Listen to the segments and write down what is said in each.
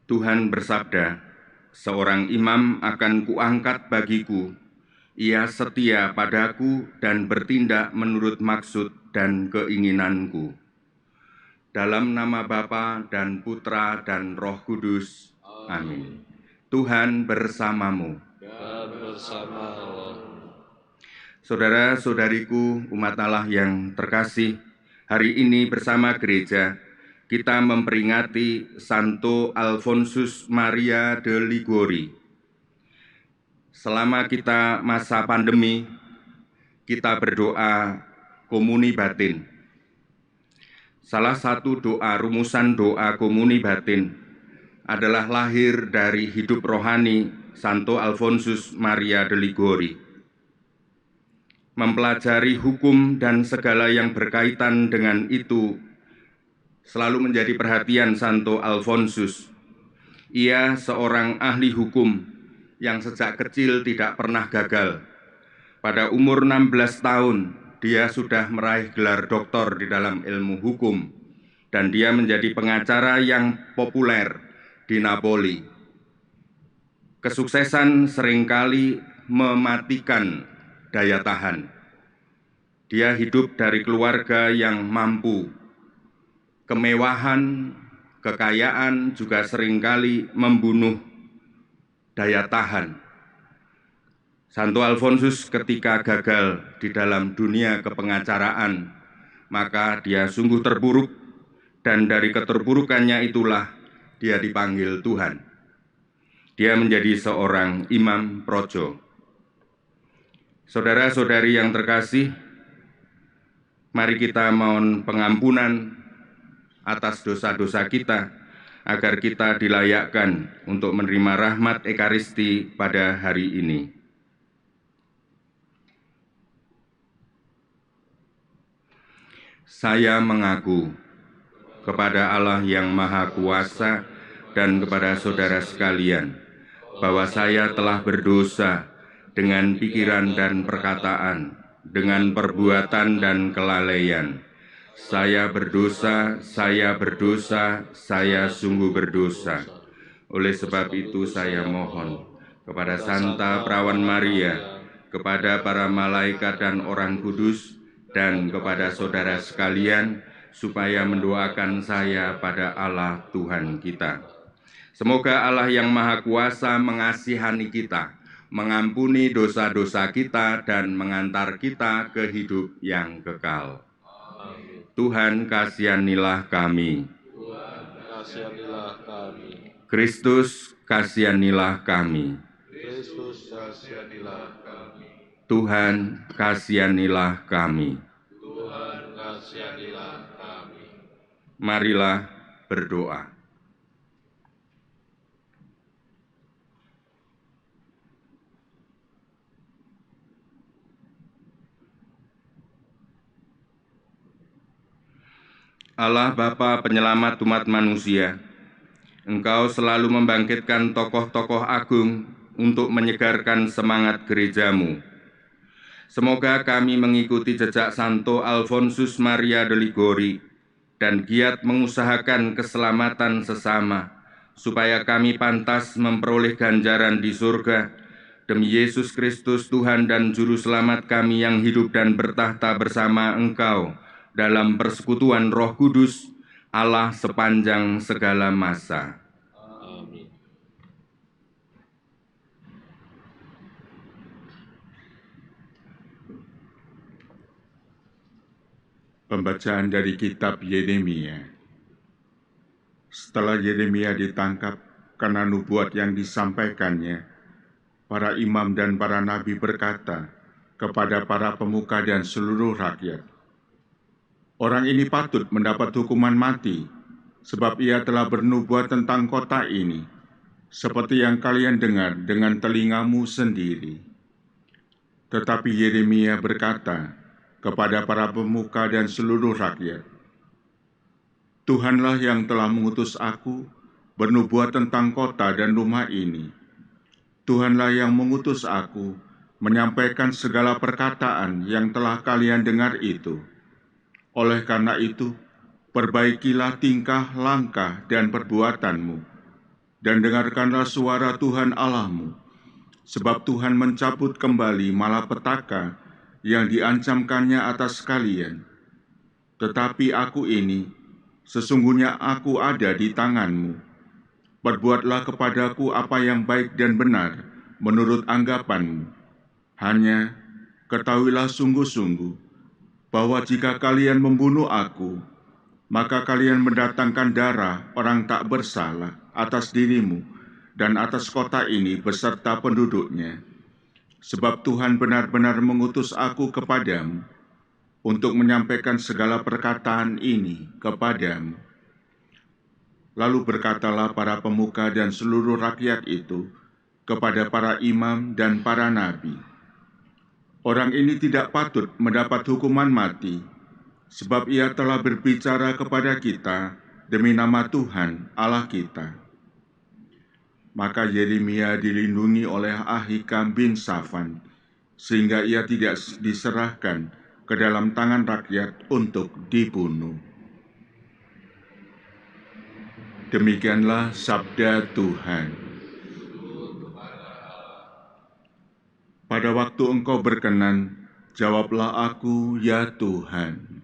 Tuhan bersabda, seorang imam akan kuangkat bagiku, ia setia padaku dan bertindak menurut maksud dan keinginanku. Dalam nama Bapa dan Putra dan Roh Kudus. Amin. Tuhan bersamamu. Dan bersama Allah. Saudara-saudariku, umat Allah yang terkasih, hari ini bersama gereja kita memperingati Santo Alfonsus Maria de Liguori. Selama kita masa pandemi, kita berdoa komuni batin. Salah satu rumusan doa komuni batin adalah lahir dari hidup rohani Santo Alfonsus Maria de Liguori. Mempelajari hukum dan segala yang berkaitan dengan itu selalu menjadi perhatian Santo Alfonsus. Ia seorang ahli hukum yang sejak kecil tidak pernah gagal. Pada umur 16 tahun, dia sudah meraih gelar doktor di dalam ilmu hukum, dan dia menjadi pengacara yang populer di Napoli. Kesuksesan seringkali mematikan daya tahan. Dia hidup dari keluarga yang mampu. Kemewahan, kekayaan juga seringkali membunuh daya tahan. Santo Alfonsus ketika gagal di dalam dunia kepengacaraan, maka dia sungguh terpuruk, dan dari keterpurukannya itulah dia dipanggil Tuhan. Dia menjadi seorang imam projo. Saudara-saudari yang terkasih, mari kita mohon pengampunan atas dosa-dosa kita, agar kita dilayakkan untuk menerima rahmat Ekaristi pada hari ini. Saya mengaku kepada Allah yang Maha Kuasa dan kepada saudara sekalian, bahwa saya telah berdosa dengan pikiran dan perkataan, dengan perbuatan dan kelalaian. Saya berdosa, saya sungguh berdosa. Oleh sebab itu saya mohon kepada Santa Perawan Maria, kepada para malaikat dan orang kudus, dan kepada saudara sekalian, supaya mendoakan saya pada Allah Tuhan kita. Semoga Allah yang Maha Kuasa mengasihani kita, mengampuni dosa-dosa kita, dan mengantar kita ke hidup yang kekal. Tuhan kasihanilah kami. Tuhan kasihanilah kami. Kristus kasihanilah kami. Kristus kasihanilah kami. Tuhan kasihanilah kami. Tuhan kasihanilah kami. Marilah berdoa. Allah Bapa penyelamat umat manusia, Engkau selalu membangkitkan tokoh-tokoh agung untuk menyegarkan semangat gerejamu. Semoga kami mengikuti jejak Santo Alfonsus Maria de Liguori dan giat mengusahakan keselamatan sesama, supaya kami pantas memperoleh ganjaran di surga, demi Yesus Kristus Tuhan dan Juru Selamat kami yang hidup dan bertahta bersama Engkau, dalam persekutuan Roh Kudus, Allah sepanjang segala masa. Amin. Pembacaan dari kitab Yeremia. Setelah Yeremia ditangkap karena nubuat yang disampaikannya, para imam dan para nabi berkata kepada para pemuka dan seluruh rakyat, "Orang ini patut mendapat hukuman mati, sebab ia telah bernubuat tentang kota ini, seperti yang kalian dengar dengan telingamu sendiri." Tetapi Yeremia berkata kepada para pemuka dan seluruh rakyat, "Tuhanlah yang telah mengutus aku bernubuat tentang kota dan rumah ini. Tuhanlah yang mengutus aku menyampaikan segala perkataan yang telah kalian dengar itu. Oleh karena itu, perbaikilah tingkah, langkah, dan perbuatanmu. dan dengarkanlah suara Tuhan Allahmu, sebab Tuhan mencabut kembali malapetaka yang diancamkannya atas kalian. Tetapi aku ini, sesungguhnya aku ada di tanganmu. Perbuatlah kepadaku apa yang baik dan benar menurut anggapanmu. Hanya ketahuilah sungguh-sungguh bahwa jika kalian membunuh aku, maka kalian mendatangkan darah orang tak bersalah atas dirimu dan atas kota ini beserta penduduknya. Sebab Tuhan benar-benar mengutus aku kepadamu untuk menyampaikan segala perkataan ini kepadamu. Lalu berkatalah para pemuka dan seluruh rakyat itu kepada para imam dan para nabi, "Orang ini tidak patut mendapat hukuman mati, sebab ia telah berbicara kepada kita demi nama Tuhan Allah kita." Maka Yeremia dilindungi oleh Ahikam bin Safan, sehingga ia tidak diserahkan ke dalam tangan rakyat untuk dibunuh. Demikianlah sabda Tuhan. Pada waktu Engkau berkenan, jawablah aku, ya Tuhan.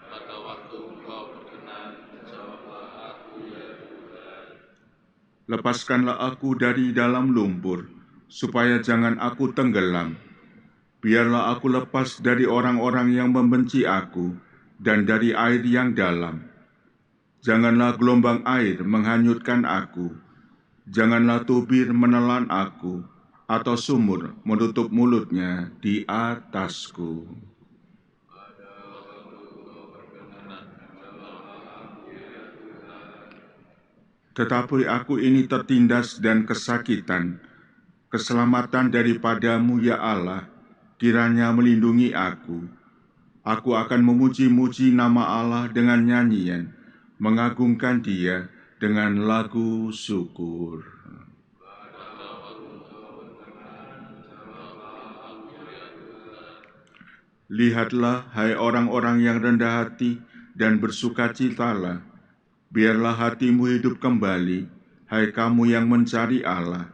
Pada waktu Engkau berkenan, jawablah aku, ya Tuhan. Lepaskanlah aku dari dalam lumpur, supaya jangan aku tenggelam. Biarlah aku lepas dari orang-orang yang membenci aku, dan dari air yang dalam. Janganlah gelombang air menghanyutkan aku. Janganlah tubir menelan aku, atau sumur menutup mulutnya di atasku. Tetapi aku ini tertindas dan kesakitan. Keselamatan daripadamu, ya Allah, kiranya melindungi aku. Aku akan memuji-muji nama Allah dengan nyanyian, mengagungkan Dia dengan lagu syukur. Lihatlah, hai orang-orang yang rendah hati dan bersukacitalah. Biarlah hatimu hidup kembali, hai kamu yang mencari Allah.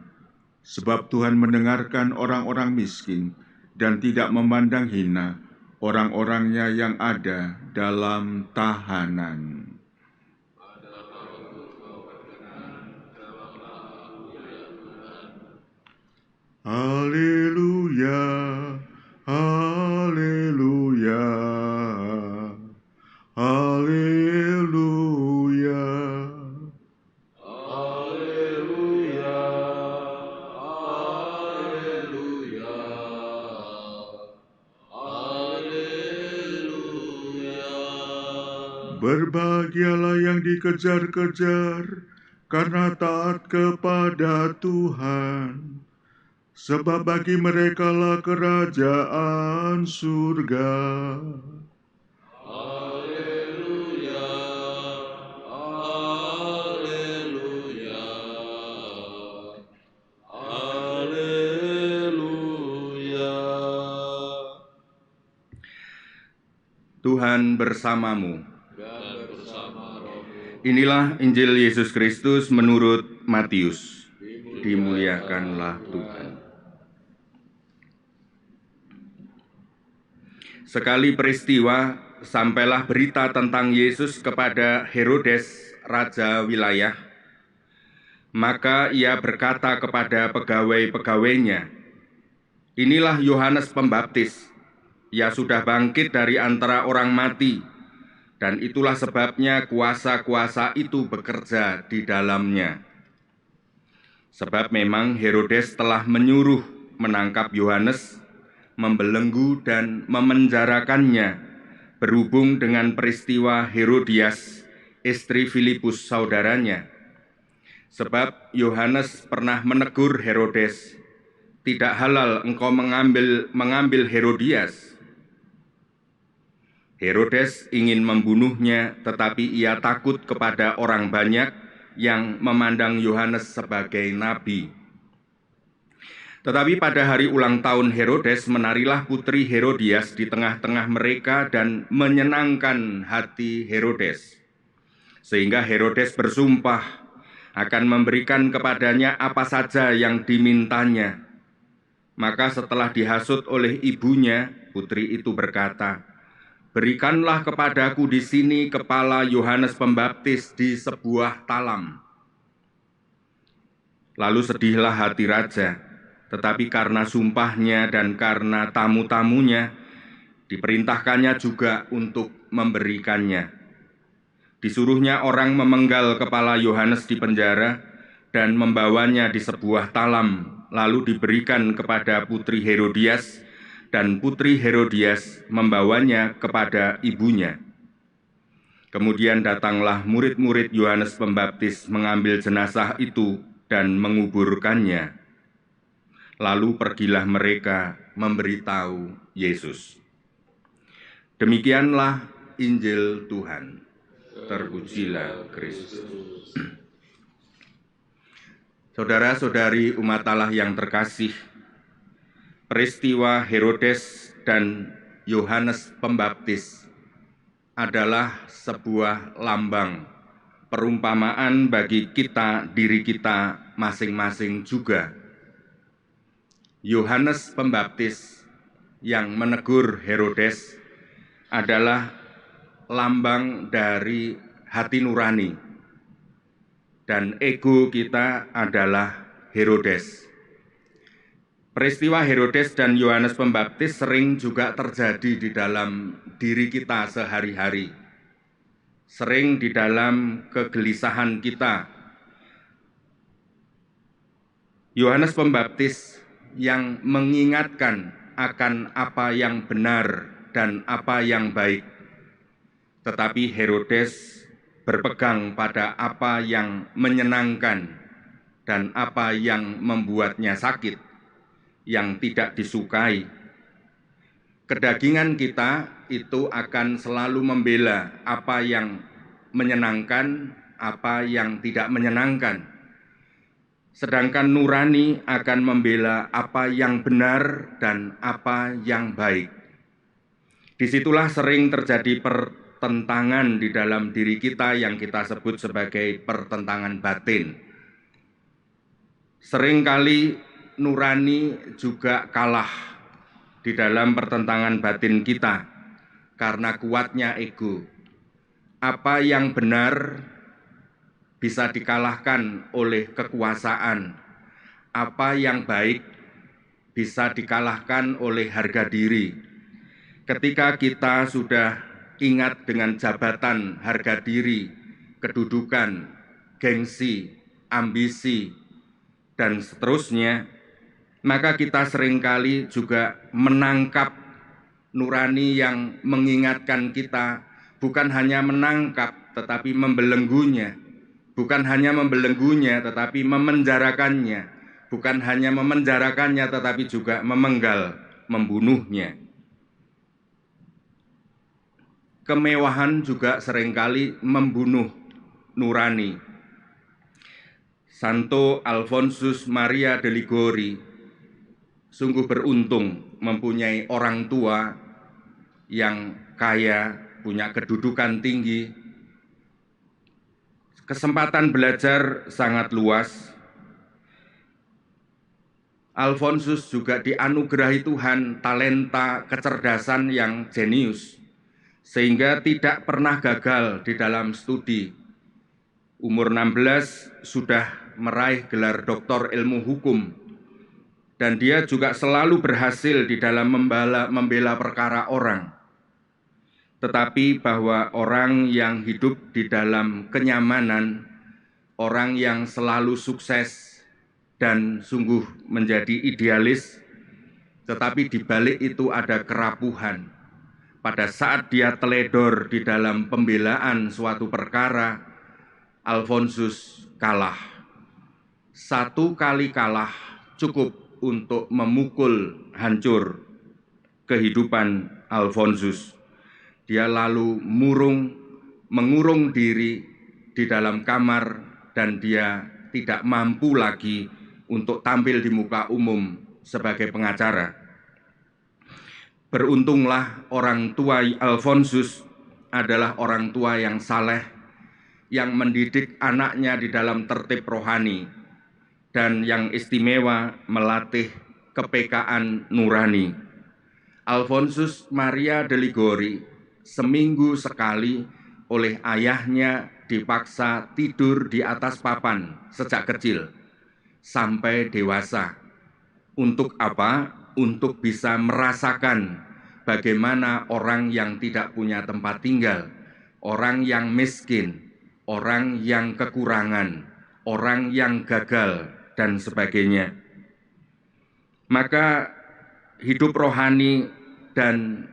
Sebab Tuhan mendengarkan orang-orang miskin dan tidak memandang hina orang-orangnya yang ada dalam tahanan. Haleluya, haleluya, haleluya. Haleluya, haleluya, haleluya. Berbahagialah yang dikejar-kejar karena taat kepada Tuhan, sebab bagi merekalah kerajaan surga. Haleluya, haleluya, haleluya. Tuhan bersamamu. Dan bersama rohmu. Inilah Injil Yesus Kristus menurut Matius. Dimuliakanlah Tuhan. Sekali peristiwa, sampailah berita tentang Yesus kepada Herodes, raja wilayah. Maka ia berkata kepada pegawai-pegawainya, "Inilah Yohanes Pembaptis. Ia sudah bangkit dari antara orang mati, dan itulah sebabnya kuasa-kuasa itu bekerja di dalamnya." Sebab memang Herodes telah menyuruh menangkap Yohanes, membelenggu dan memenjarakannya berhubung dengan peristiwa Herodias, istri Filipus saudaranya. Sebab Yohanes pernah menegur Herodes, "Tidak halal engkau mengambil Herodias." Herodes ingin membunuhnya, tetapi ia takut kepada orang banyak yang memandang Yohanes sebagai nabi. Tetapi pada hari ulang tahun Herodes, menarilah putri Herodias di tengah-tengah mereka dan menyenangkan hati Herodes. Sehingga Herodes bersumpah, akan memberikan kepadanya apa saja yang dimintanya. Maka setelah dihasut oleh ibunya, putri itu berkata, "Berikanlah kepadaku di sini kepala Yohanes Pembaptis di sebuah talam." Lalu sedihlah hati raja, tetapi karena sumpahnya dan karena tamu-tamunya, diperintahkannya juga untuk memberikannya. Disuruhnya orang memenggal kepala Yohanes di penjara dan membawanya di sebuah talam, lalu diberikan kepada putri Herodias, dan putri Herodias membawanya kepada ibunya. Kemudian datanglah murid-murid Yohanes Pembaptis mengambil jenazah itu dan menguburkannya. Lalu pergilah mereka memberitahu Yesus. Demikianlah Injil Tuhan. Terpujilah Kristus. Saudara-saudari umat Allah yang terkasih, peristiwa Herodes dan Yohanes Pembaptis adalah sebuah lambang perumpamaan bagi kita, diri kita masing-masing juga. Yohanes Pembaptis yang menegur Herodes adalah lambang dari hati nurani, dan ego kita adalah Herodes. Peristiwa Herodes dan Yohanes Pembaptis sering juga terjadi di dalam diri kita sehari-hari, sering di dalam kegelisahan kita. Yohanes Pembaptis yang mengingatkan akan apa yang benar dan apa yang baik, tetapi Herodes berpegang pada apa yang menyenangkan dan apa yang membuatnya sakit, yang tidak disukai. Kedagingan kita itu akan selalu membela apa yang menyenangkan, apa yang tidak menyenangkan. Sedangkan nurani akan membela apa yang benar dan apa yang baik. Disitulah sering terjadi pertentangan di dalam diri kita yang kita sebut sebagai pertentangan batin. Seringkali nurani juga kalah di dalam pertentangan batin kita karena kuatnya ego. Apa yang benar bisa dikalahkan oleh kekuasaan. Apa yang baik bisa dikalahkan oleh harga diri. Ketika kita sudah ingat dengan jabatan, harga diri, kedudukan, gengsi, ambisi, dan seterusnya, maka kita seringkali juga menangkap nurani yang mengingatkan kita, bukan hanya menangkap tetapi membelenggunya, bukan hanya membelenggunya tetapi memenjarakannya, bukan hanya memenjarakannya tetapi juga memenggal, membunuhnya. Kemewahan juga seringkali membunuh nurani. Santo Alfonsus Maria de Liguori sungguh beruntung mempunyai orang tua yang kaya, punya kedudukan tinggi, kesempatan belajar sangat luas. Alfonsus juga dianugerahi Tuhan talenta kecerdasan yang jenius, sehingga tidak pernah gagal di dalam studi. Umur 16 sudah meraih gelar doktor ilmu hukum, dan dia juga selalu berhasil di dalam membela perkara orang. Tetapi bahwa orang yang hidup di dalam kenyamanan, orang yang selalu sukses dan sungguh menjadi idealis, tetapi di balik itu ada kerapuhan. Pada saat dia teledor di dalam pembelaan suatu perkara, Alfonsus kalah. Satu kali kalah cukup untuk memukul hancur kehidupan Alfonsus. Dia lalu mengurung diri di dalam kamar, dan dia tidak mampu lagi untuk tampil di muka umum sebagai pengacara. Beruntunglah orang tua Alfonsus adalah orang tua yang saleh, yang mendidik anaknya di dalam tertib rohani, dan yang istimewa melatih kepekaan nurani. Alfonsus Maria de Ligori seminggu sekali oleh ayahnya dipaksa tidur di atas papan sejak kecil sampai dewasa. Untuk apa? Untuk bisa merasakan bagaimana orang yang tidak punya tempat tinggal, orang yang miskin, orang yang kekurangan, orang yang gagal, dan sebagainya. Maka hidup rohani dan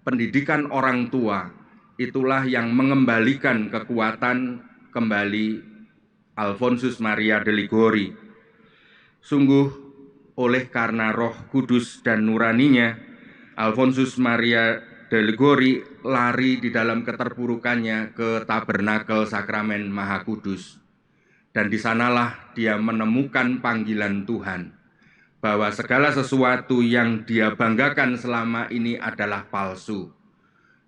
pendidikan orang tua itulah yang mengembalikan kekuatan kembali Alfonsus Maria de Ligori. Sungguh oleh karena Roh Kudus dan nuraninya, Alfonsus Maria de Ligori lari di dalam keterpurukannya ke tabernakel sakramen Maha Kudus. Dan di sanalah dia menemukan panggilan Tuhan, bahwa segala sesuatu yang dia banggakan selama ini adalah palsu.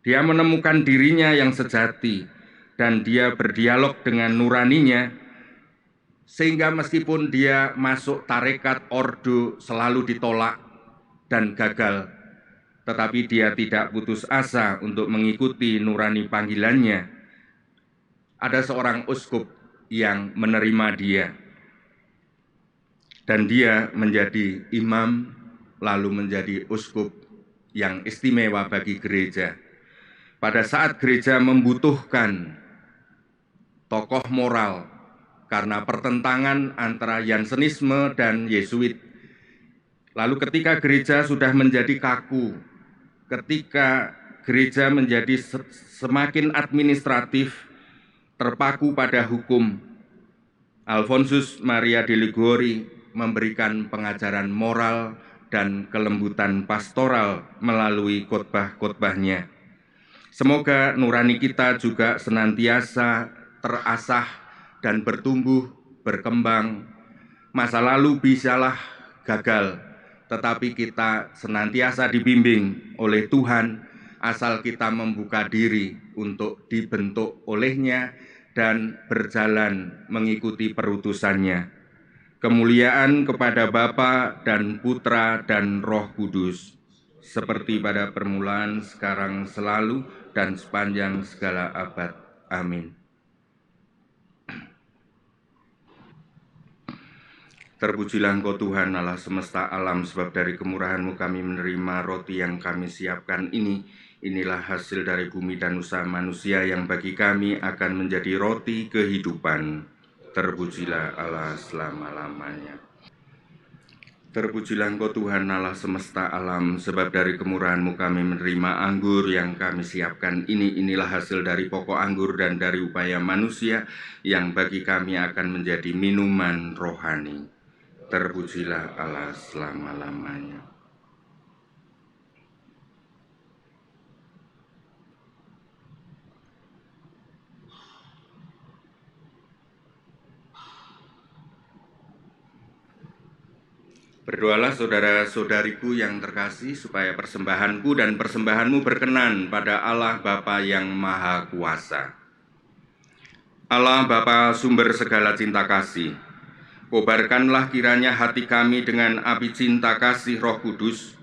Dia menemukan dirinya yang sejati, dan dia berdialog dengan nuraninya, sehingga meskipun dia masuk tarekat ordo selalu ditolak dan gagal, tetapi dia tidak putus asa untuk mengikuti nurani panggilannya. Ada seorang uskup yang menerima dia, dan dia menjadi imam, lalu menjadi uskup yang istimewa bagi gereja. Pada saat gereja membutuhkan tokoh moral karena pertentangan antara Jansenisme dan Yesuit, lalu ketika gereja sudah menjadi kaku, ketika gereja menjadi semakin administratif, terpaku pada hukum, Alfonsus Maria de Ligori memberikan pengajaran moral dan kelembutan pastoral melalui khotbah-khotbahnya. Semoga nurani kita juga senantiasa terasah dan bertumbuh, berkembang. Masa lalu bisalah gagal, tetapi kita senantiasa dibimbing oleh Tuhan, asal kita membuka diri untuk dibentuk olehnya dan berjalan mengikuti perutusannya. Kemuliaan kepada Bapa dan Putra dan Roh Kudus, seperti pada permulaan, sekarang, selalu, dan sepanjang segala abad. Amin. Terpujilah Engkau Tuhan Allah semesta alam, sebab dari kemurahan-Mu kami menerima roti yang kami siapkan ini. Inilah hasil dari bumi dan usaha manusia yang bagi kami akan menjadi roti kehidupan. Terpujilah Allah selama-lamanya. Terpujilah Engkau Tuhan Allah semesta alam, sebab dari kemurahan-Mu kami menerima anggur yang kami siapkan ini. Inilah hasil dari pokok anggur dan dari upaya manusia yang bagi kami akan menjadi minuman rohani. Terpujilah Allah selama-lamanya. Berdoalah saudara-saudariku yang terkasih, supaya persembahanku dan persembahanmu berkenan pada Allah Bapa yang Maha Kuasa. Allah Bapa sumber segala cinta kasih, kobarkanlah kiranya hati kami dengan api cinta kasih Roh Kudus.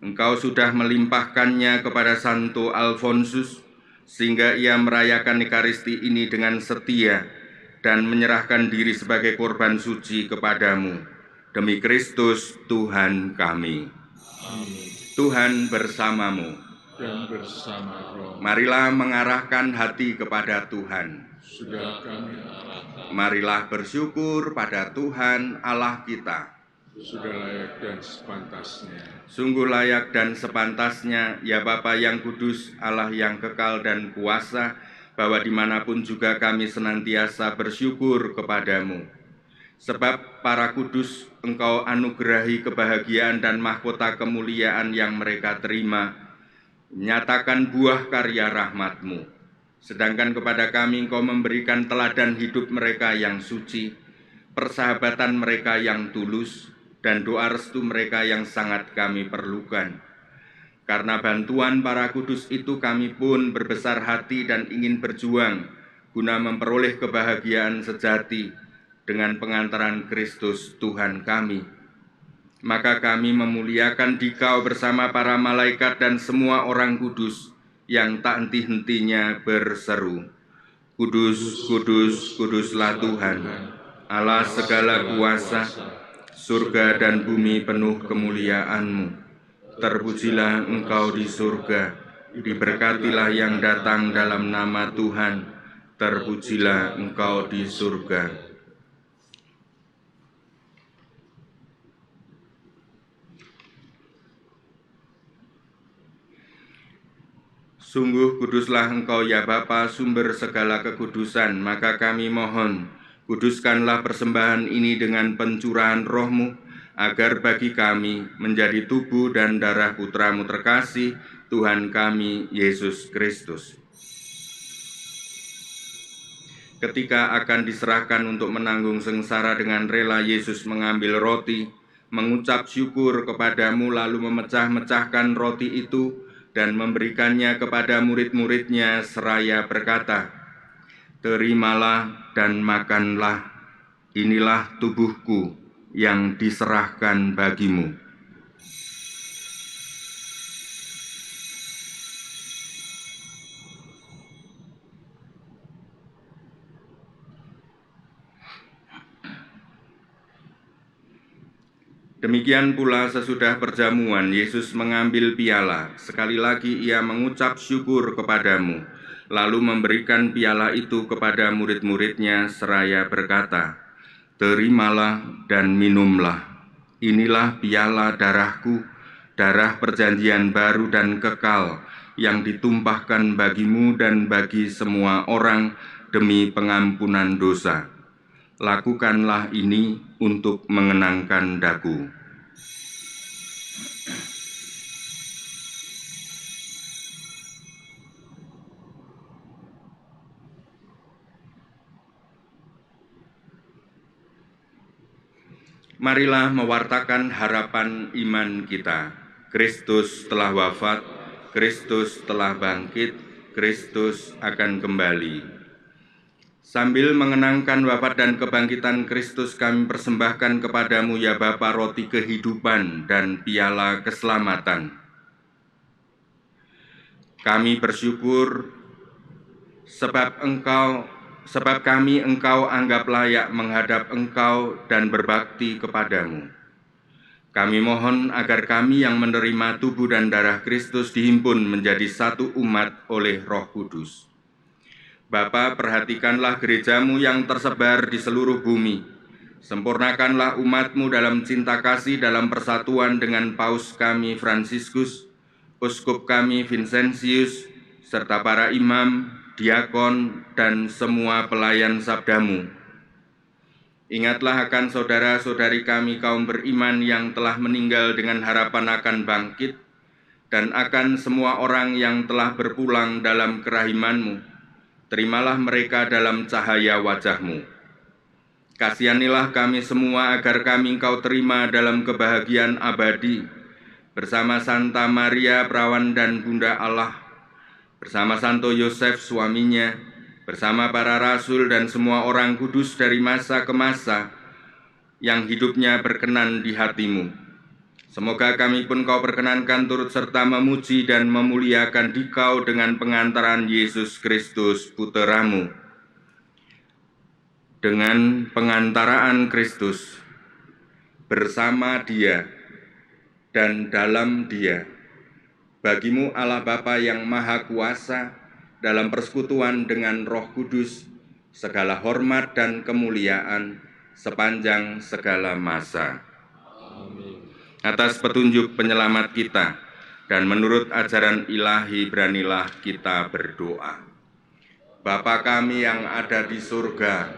Engkau sudah melimpahkannya kepada Santo Alfonsus, sehingga ia merayakan Ekaristi ini dengan setia dan menyerahkan diri sebagai korban suci kepadamu. Demi Kristus Tuhan kami. Amin. Tuhan bersamamu. Dan bersama roh. Marilah mengarahkan hati kepada Tuhan. Sudah kami arahkan. Marilah bersyukur pada Tuhan Allah kita. Sudah layak dan sepantasnya. Sungguh layak dan sepantasnya, ya Bapa yang kudus, Allah yang kekal dan kuasa, bahwa dimanapun juga kami senantiasa bersyukur kepadamu. Sebab para kudus Engkau anugerahi kebahagiaan dan mahkota kemuliaan yang mereka terima, menyatakan buah karya rahmat-Mu. Sedangkan kepada kami Engkau memberikan teladan hidup mereka yang suci, persahabatan mereka yang tulus, dan doa restu mereka yang sangat kami perlukan. Karena bantuan para kudus itu kami pun berbesar hati dan ingin berjuang guna memperoleh kebahagiaan sejati dengan pengantaran Kristus Tuhan kami. Maka kami memuliakan Dikau bersama para malaikat dan semua orang kudus yang tak henti-hentinya berseru, Kudus, kudus, kuduslah Tuhan, Allah segala kuasa, surga dan bumi penuh kemuliaan-Mu. Terpujilah Engkau di surga, diberkatilah yang datang dalam nama Tuhan, terpujilah Engkau di surga. Sungguh kuduslah Engkau ya Bapa, sumber segala kekudusan, maka kami mohon, kuduskanlah persembahan ini dengan pencurahan Roh-Mu, agar bagi kami menjadi tubuh dan darah Putra-Mu terkasih, Tuhan kami, Yesus Kristus. Ketika akan diserahkan untuk menanggung sengsara dengan rela, Yesus mengambil roti, mengucap syukur kepadamu, lalu memecah-mecahkan roti itu, dan memberikannya kepada murid-muridnya seraya berkata, Terimalah dan makanlah, inilah tubuhku yang diserahkan bagimu. Demikian pula sesudah perjamuan, Yesus mengambil piala. Sekali lagi ia mengucap syukur kepadamu, lalu memberikan piala itu kepada murid-muridnya seraya berkata, Terimalah dan minumlah. Inilah piala darahku, darah perjanjian baru dan kekal, yang ditumpahkan bagimu dan bagi semua orang demi pengampunan dosa. Lakukanlah ini untuk mengenangkan daku. Marilah mewartakan harapan iman kita. Kristus telah wafat, Kristus telah bangkit, Kristus akan kembali. Sambil mengenangkan wafat dan kebangkitan Kristus, kami persembahkan kepadamu ya Bapa roti kehidupan dan piala keselamatan. Kami bersyukur sebab kami Engkau anggap layak menghadap Engkau dan berbakti kepadamu. Kami mohon agar kami yang menerima tubuh dan darah Kristus dihimpun menjadi satu umat oleh Roh Kudus. Bapa, perhatikanlah gerejamu yang tersebar di seluruh bumi. Sempurnakanlah umat-Mu dalam cinta kasih dalam persatuan dengan Paus kami Fransiskus, Uskup kami Vincentius, serta para imam, diakon, dan semua pelayan sabda-Mu. Ingatlah akan saudara-saudari kami kaum beriman yang telah meninggal dengan harapan akan bangkit, dan akan semua orang yang telah berpulang dalam kerahiman-Mu. Terimalah mereka dalam cahaya wajah-Mu. Kasihanilah kami semua agar kami Engkau terima dalam kebahagiaan abadi, bersama Santa Maria Perawan dan Bunda Allah, bersama Santo Yosef suaminya, bersama para rasul dan semua orang kudus dari masa ke masa, yang hidupnya berkenan di hati-Mu. Semoga kami pun Kau perkenankan turut serta memuji dan memuliakan Dikau dengan pengantaran Yesus Kristus, Putra-Mu. Dengan pengantaraan Kristus, bersama Dia dan dalam Dia, bagi-Mu Allah Bapa yang Maha Kuasa, dalam persekutuan dengan Roh Kudus, segala hormat dan kemuliaan sepanjang segala masa. Amin. Atas petunjuk penyelamat kita dan menurut ajaran ilahi beranilah kita berdoa. Bapa kami yang ada di surga,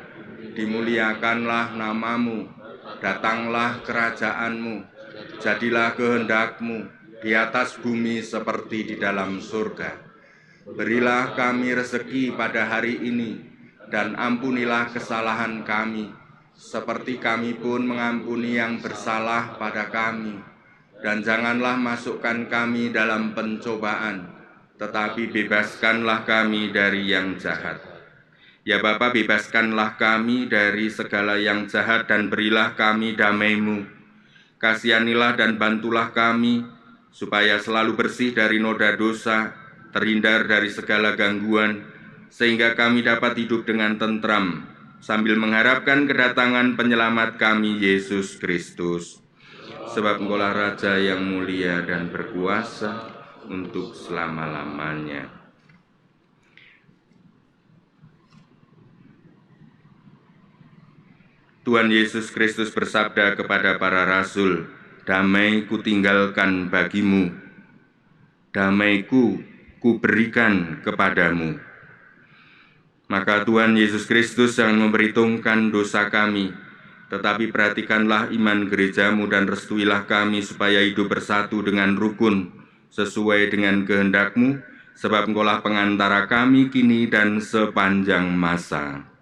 dimuliakanlah nama-Mu, datanglah kerajaan-Mu, jadilah kehendak-Mu di atas bumi seperti di dalam surga. Berilah kami rezeki pada hari ini, dan ampunilah kesalahan kami, seperti kami pun mengampuni yang bersalah pada kami. Dan janganlah masukkan kami dalam pencobaan, tetapi bebaskanlah kami dari yang jahat. Ya Bapa, bebaskanlah kami dari segala yang jahat dan berilah kami damai-Mu. Kasihanilah dan bantulah kami, supaya selalu bersih dari noda dosa, terhindar dari segala gangguan, sehingga kami dapat hidup dengan tentram, sambil mengharapkan kedatangan penyelamat kami, Yesus Kristus. Sebab Engkaulah Raja yang mulia dan berkuasa untuk selama-lamanya. Tuhan Yesus Kristus bersabda kepada para rasul, "Damai kutinggalkan bagimu, damai-Ku kuberikan kepadamu." Maka Tuhan Yesus Kristus jangan memperhitungkan dosa kami, tetapi perhatikanlah iman gereja-Mu dan restuilah kami supaya hidup bersatu dengan rukun, sesuai dengan kehendak-Mu, sebab Engkaulah pengantara kami kini dan sepanjang masa.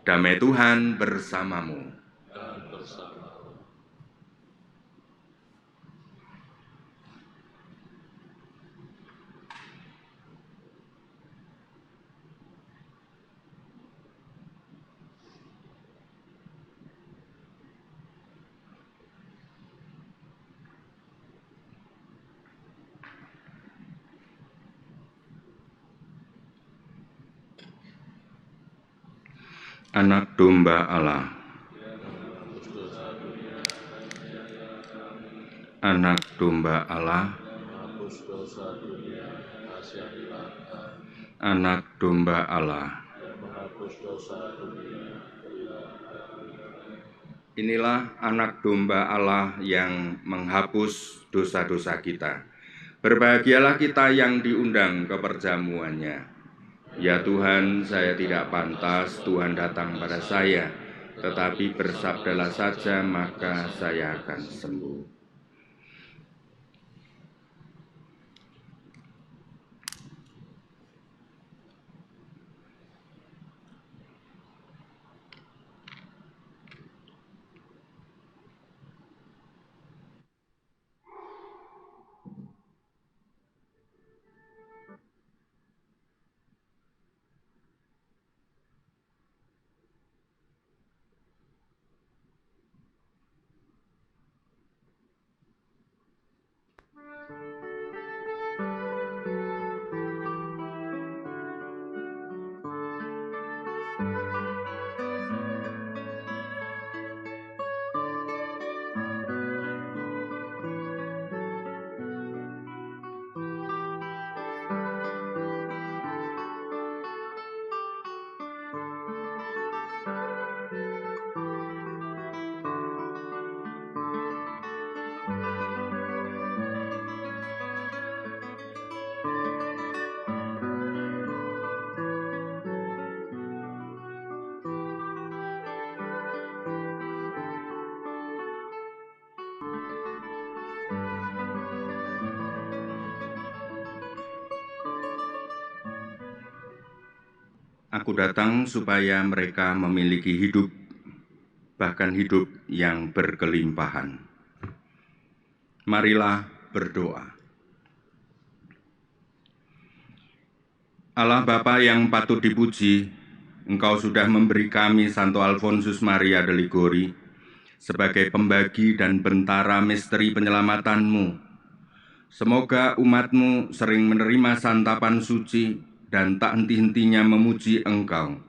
Damai Tuhan bersamamu. Dan bersama Anak domba Allah. Anak domba Allah. menghapus dosa dunia, kasihanilah kami. Anak domba Allah. Menghapus dosa dunia, Inilah anak domba Allah yang menghapus dosa-dosa kita. Berbahagialah kita yang diundang ke perjamuannya. Ya Tuhan, saya tidak pantas Tuhan datang pada saya, tetapi bersabdalah saja maka saya akan sembuh. Aku datang supaya mereka memiliki hidup, bahkan hidup yang berkelimpahan. Marilah berdoa. Allah Bapa yang patut dipuji, Engkau sudah memberi kami Santo Alfonsus Maria de Ligori sebagai pembagi dan bentara misteri penyelamatanmu. Semoga umat-Mu sering menerima santapan suci dan tak henti-hentinya memuji Engkau.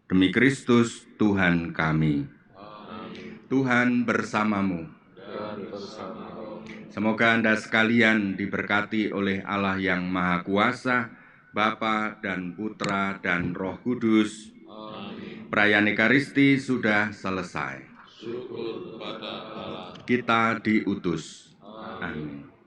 Demi Kristus Tuhan kami. amin. Tuhan bersamamu. Dan bersama roh. Semoga Anda sekalian diberkati oleh Allah yang Maha Kuasa, Bapa dan Putra dan Roh Kudus. Amin. Perayaan Ekaristi sudah selesai. Syukur kepada Allah. Kita diutus. Amin. Amin.